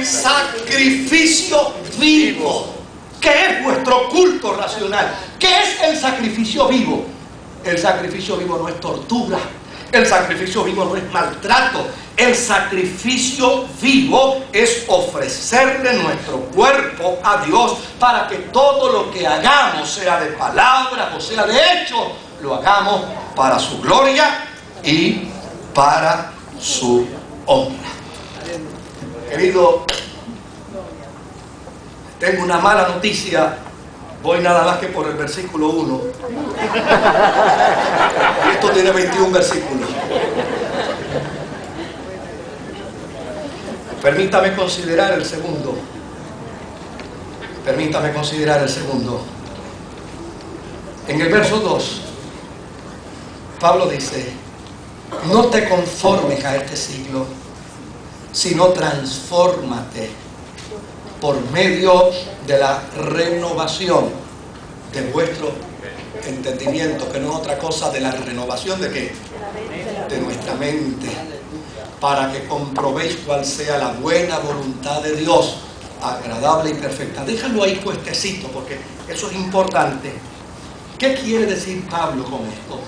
en sacrificio vivo, que es vuestro culto racional. ¿Qué es el sacrificio vivo? El sacrificio vivo no es tortura, el sacrificio vivo no es maltrato. El sacrificio vivo es ofrecerle nuestro cuerpo a Dios para que todo lo que hagamos, sea de palabra o sea de hecho, lo hagamos para su gloria y para su honra. Querido, tengo una mala noticia. Voy nada más que por el versículo 1. Y esto tiene 21 versículos. Permítame considerar el segundo. Permítame considerar el segundo. En el verso 2, Pablo dice: no te conformes a este siglo, sino transfórmate por medio de la renovación de vuestro entendimiento, que no es otra cosa de la renovación de ¿qué? De nuestra mente, para que comprobéis cuál sea la buena voluntad de Dios, agradable y perfecta. Déjalo ahí puestecito, porque eso es importante. ¿Qué quiere decir Pablo con esto?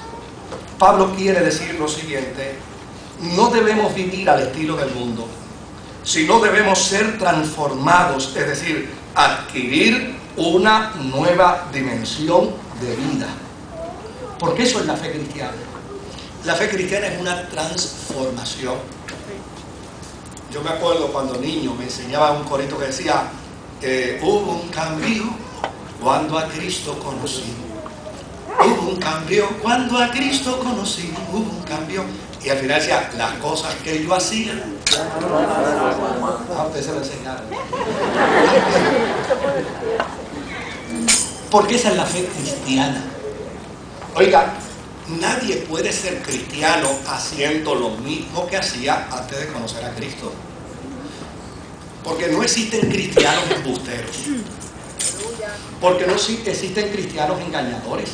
Pablo quiere decir lo siguiente: no debemos vivir al estilo del mundo, sino debemos ser transformados, es decir, adquirir una nueva dimensión de vida. Porque eso es la fe cristiana. La fe cristiana es una transformación. Yo me acuerdo cuando niño me enseñaba un corito que decía: hubo un cambio cuando a Cristo conocí. Hubo un cambio cuando a Cristo conocí. Hubo un cambio. Y al final decía: las cosas que yo hacía. A usted se lo enseñaron. Porque esa es la fe cristiana. Oiga, nadie puede ser cristiano haciendo lo mismo que hacía antes de conocer a Cristo. Porque no existen cristianos embusteros. Porque no existen cristianos engañadores.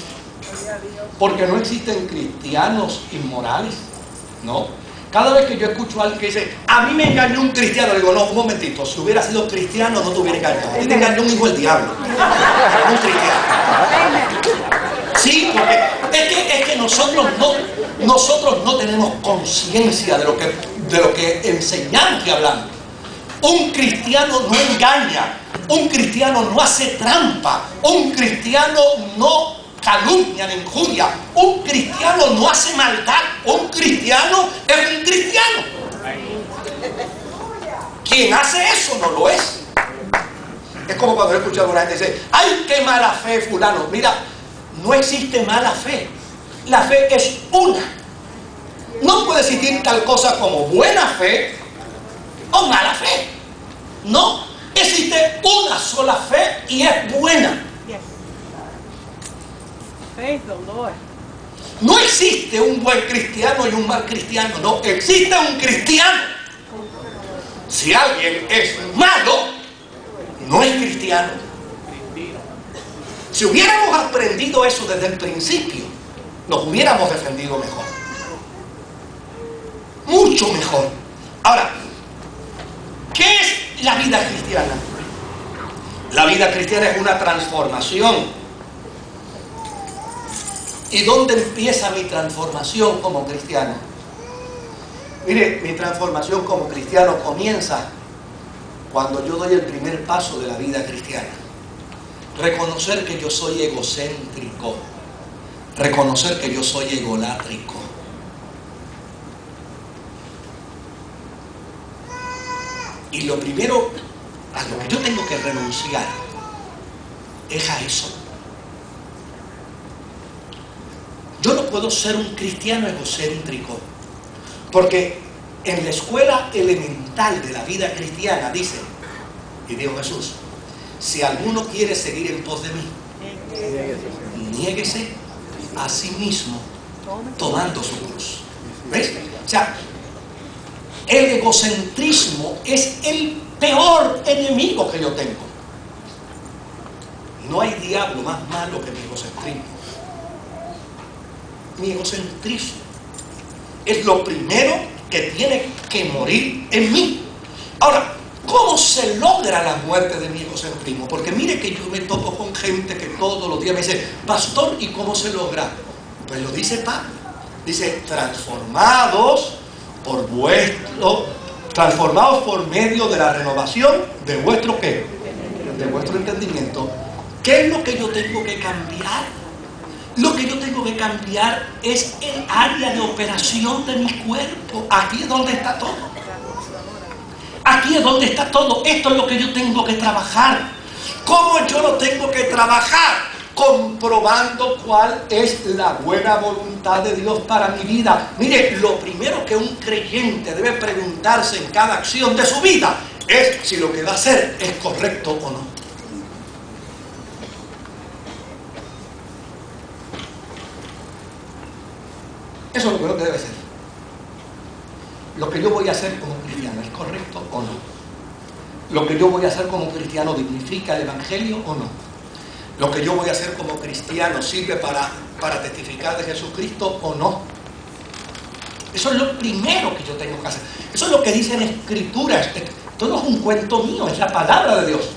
Porque no existen cristianos inmorales. No. Cada vez que yo escucho a alguien que dice: a mí me engañó un cristiano, le digo: no, un momentito, si hubiera sido cristiano no te hubiera engañado. A ti te engañó un hijo del diablo, no un cristiano. Sí, porque es que nosotros no tenemos conciencia de lo que enseñamos y hablamos. Un cristiano no engaña, un cristiano no hace trampa, un cristiano no calumnia ni injuria, un cristiano no hace maldad, un cristiano es un cristiano. Quien hace eso no lo es. Es como cuando he escuchado a una gente decir: ¡ay, qué mala fe fulano! Mira, no existe mala fe. La fe es una. No puede existir tal cosa como buena fe o mala fe. No, existe una sola fe y es buena. No existe un buen cristiano y un mal cristiano. No, existe un cristiano. Si alguien es malo, no es cristiano. Si hubiéramos aprendido eso desde el principio, nos hubiéramos defendido mejor. Mucho mejor. Ahora, ¿qué es la vida cristiana? La vida cristiana es una transformación. ¿Y dónde empieza mi transformación como cristiano? Mire, mi transformación como cristiano comienza cuando yo doy el primer paso de la vida cristiana. Reconocer que yo soy egocéntrico. Reconocer que yo soy egolátrico. Y lo primero a lo que yo tengo que renunciar es a eso. Yo no puedo ser un cristiano egocéntrico, porque en la escuela elemental de la vida cristiana dice, y dijo Jesús: si alguno quiere seguir en pos de mí, niéguese a sí mismo tomando su cruz. ¿Ves? O sea, el egocentrismo es el peor enemigo que yo tengo. No hay diablo más malo que mi egocentrismo. Mi egocentrismo es lo primero que tiene que morir en mí. Ahora, ¿cómo sé se logra la muerte de mi egocentrismo? Porque mire que yo me topo con gente que todos los días me dice, pastor, ¿y cómo se logra? Pues lo dice Pablo. Dice, transformados por medio de la renovación de vuestro ¿qué? De vuestro entendimiento. ¿Qué es lo que yo tengo que cambiar? Lo que yo tengo que cambiar es el área de operación de mi cuerpo. Aquí es donde está todo. Aquí es donde está todo. Esto es lo que yo tengo que trabajar. ¿Cómo yo lo tengo que trabajar? Comprobando cuál es la buena voluntad de Dios para mi vida. Mire, lo primero que un creyente debe preguntarse en cada acción de su vida es si lo que va a hacer es correcto o no. Eso es lo primero que debe ser. Lo que yo voy a hacer como cristiano, ¿es correcto o no? Lo que yo voy a hacer como cristiano, ¿dignifica el evangelio o no? Lo que yo voy a hacer como cristiano, ¿sirve para testificar de Jesucristo o no? Eso es lo primero que yo tengo que hacer. Eso es lo que dice la Escritura. Esto no es un cuento mío, es la palabra de Dios.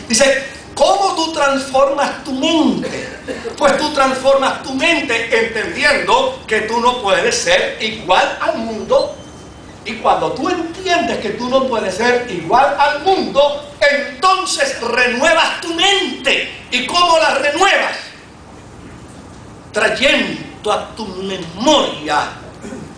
Dice, ¿cómo tú transformas tu mente? Pues tú transformas tu mente entendiendo que tú no puedes ser igual al mundo. Y cuando tú entiendes que tú no puedes ser igual al mundo, entonces renuevas tu mente. ¿Y cómo la renuevas? Trayendo a tu memoria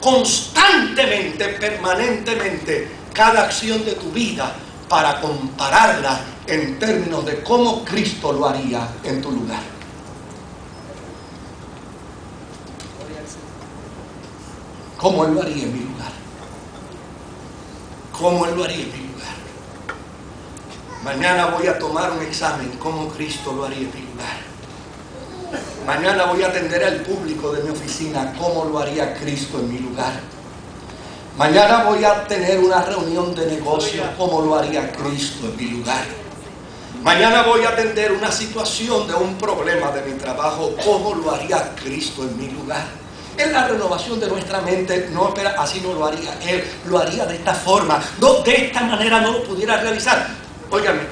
constantemente, permanentemente, cada acción de tu vida para compararla en términos de cómo Cristo lo haría en tu lugar. ¿Cómo Él lo haría en mi lugar? ¿Cómo Él lo haría en mi lugar? Mañana voy a tomar un examen, ¿cómo Cristo lo haría en mi lugar? Mañana voy a atender al público de mi oficina, ¿cómo lo haría Cristo en mi lugar? Mañana voy a tener una reunión de negocios, ¿cómo lo haría Cristo en mi lugar? Mañana voy a atender una situación de un problema de mi trabajo, ¿cómo lo haría Cristo en mi lugar? En la renovación de nuestra mente, no, espera, así no lo haría Él, lo haría de esta forma, no, de esta manera no lo pudiera realizar. Óigame,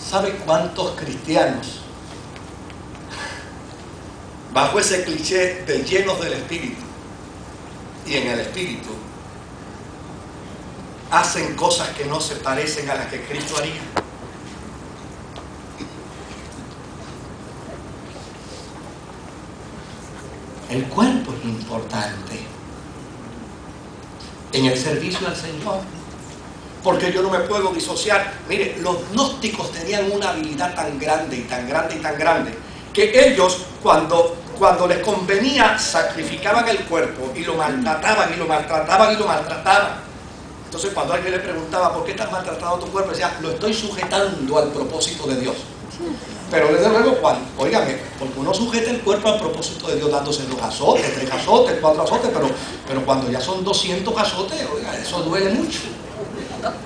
¿sabe cuántos cristianos, bajo ese cliché de llenos del Espíritu y en el Espíritu, hacen cosas que no se parecen a las que Cristo haría? El cuerpo es importante en el servicio al Señor, porque yo no me puedo disociar. Mire, los gnósticos tenían una habilidad tan grande y tan grande y tan grande, que ellos cuando les convenía sacrificaban el cuerpo y lo maltrataban y lo maltrataban y lo maltrataban. Entonces cuando alguien le preguntaba, ¿por qué estás maltratando tu cuerpo? Decía, lo estoy sujetando al propósito de Dios. Pero desde luego, óigame, porque uno sujeta el cuerpo al propósito de Dios dándose 2 azotes, 3 azotes, 4 azotes, pero cuando ya son 200 azotes, oiga, eso duele mucho.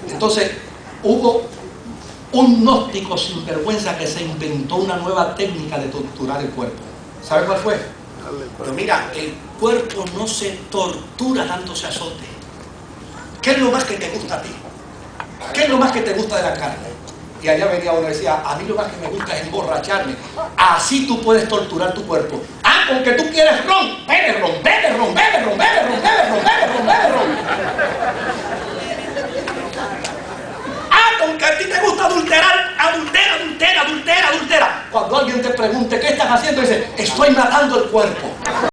Entonces, hubo un gnóstico sinvergüenza que se inventó una nueva técnica de torturar el cuerpo. ¿Sabe cuál fue? Pero mira, el cuerpo no se tortura dándose azotes. ¿Qué es lo más que te gusta a ti? ¿Qué es lo más que te gusta de la carne? Y allá venía uno y decía, a mí lo más que me gusta es emborracharme. Así tú puedes torturar tu cuerpo. Ah, con que tú quieres ron, bebe ron, bebe ron, bebe ron, bebe ron, bebe ron, bebe ron, bebe ron. Ah, con que a ti te gusta adulterar, adultera. Cuando alguien te pregunte, ¿qué estás haciendo? Dice, estoy matando el cuerpo.